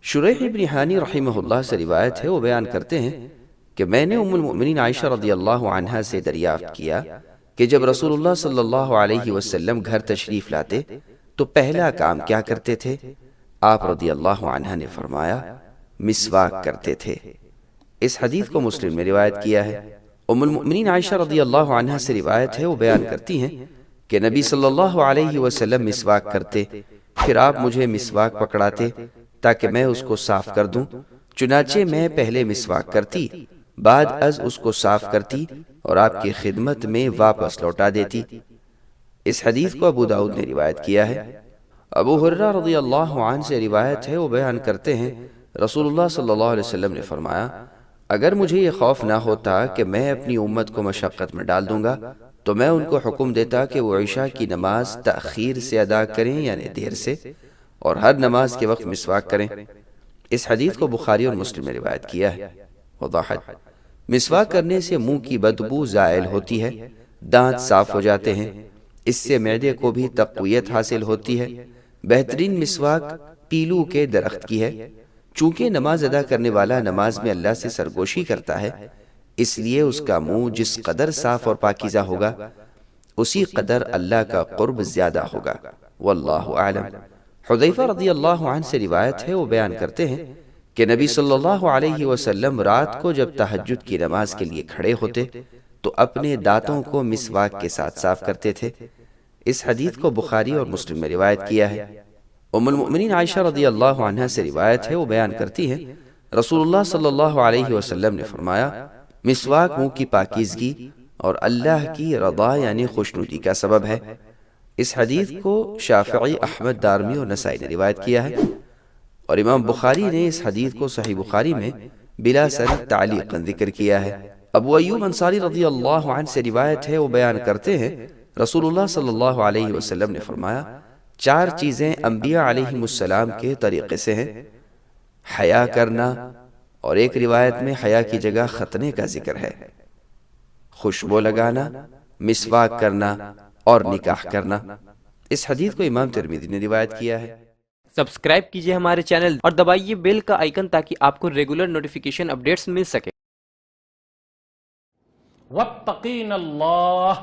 شریح ابن حانی رحمہ اللہ سے روایت ہے، وہ بیان کرتے ہیں کہ میں نے ام المؤمنین عائشہ رضی اللہ عنہا سے دریافت کیا کہ جب رسول اللہ صلی اللہ علیہ وسلم گھر تشریف لاتے تو پہلا کام کیا کرتے تھے؟ آپ رضی اللہ عنہ نے فرمایا مسواک کرتے تھے۔ اس حدیث کو مسلم میں روایت کیا ہے۔ ام المؤمنین عائشہ رضی اللہ عنہا سے روایت ہے، وہ بیان کرتی ہیں کہ نبی صلی اللہ علیہ وسلم مسواک کرتے، پھر آپ مجھے مسواک پکڑاتے تاکہ میں اس کو صاف کر دوں، چنانچہ میں پہلے مسواک کرتی، بعد از اس کو صاف کرتی اور آپ کی خدمت میں واپس لوٹا دیتی۔ اس حدیث کو ابو داؤد نے روایت کیا ہے۔ ابو ہریرہ رضی اللہ عنہ سے روایت ہے، وہ بیان کرتے ہیں رسول اللہ صلی اللہ علیہ وسلم نے فرمایا اگر مجھے یہ خوف نہ ہوتا کہ میں اپنی امت کو مشقت میں ڈال دوں گا تو میں ان کو حکم دیتا کہ وہ عشاء کی نماز تأخیر سے ادا کریں، یعنی دیر سے، اور ہر نماز کے وقت مسواک کریں۔ اس حدیث کو بخاری اور مسلم میں روایت کیا ہے۔ وضاحت: مسواک کرنے سے منہ کی بدبو زائل ہوتی ہے، دانت صاف ہو جاتے ہیں، اس سے معدے کو بھی تقویت حاصل ہوتی ہے۔ بہترین مسواک پیلو کے درخت کی ہے۔ چونکہ نماز ادا کرنے والا نماز میں اللہ سے سرگوشی کرتا ہے، اس لیے اس کا منہ جس قدر صاف اور پاکیزہ ہوگا اسی قدر اللہ کا قرب زیادہ ہوگا۔ واللہ اعلم۔ حذیفہ رضی اللہ عنہ سے روایت ہے، وہ بیان کرتے ہیں کہ نبی صلی اللہ علیہ وسلم رات کو جب تہجد کی نماز کے لیے کھڑے ہوتے تو اپنے دانتوں کو مسواک کے ساتھ صاف کرتے تھے۔ اس حدیث کو بخاری اور مسلم میں روایت کیا ہے۔ ام المؤمنین عائشہ رضی اللہ عنہا سے روایت ہے، وہ بیان کرتی ہیں رسول اللہ صلی اللہ علیہ وسلم نے فرمایا مسواک منہ کی پاکیزگی اور اللہ کی رضا یعنی خوشنودی کا سبب ہے۔ اس حدیث کو شافعی، احمد، دارمی اور نسائی نے روایت کیا ہے، اور امام بخاری نے اس حدیث کو صحیح بخاری میں بلا سند تعلیقا ذکر کیا ہے۔ ابو ایوب انصاری رضی اللہ عنہ سے روایت ہے، وہ بیان کرتے ہیں رسول اللہ صلی اللہ علیہ وسلم نے فرمایا 4 چیزیں انبیاء علیہم السلام کے طریقے سے ہیں: حیا کرنا، اور ایک روایت میں حیا کی جگہ ختنے کا ذکر ہے، خوشبو لگانا، مسواک کرنا اور نکاح کرنا۔ اس حدیث کو امام ترمذی نے روایت کیا ہے۔ سبسکرائب کیجئے ہمارے چینل اور دبائیے بیل کا آئیکن تاکہ آپ کو ریگولر نوٹیفیکیشن اپڈیٹس مل سکے۔ واتقین اللہ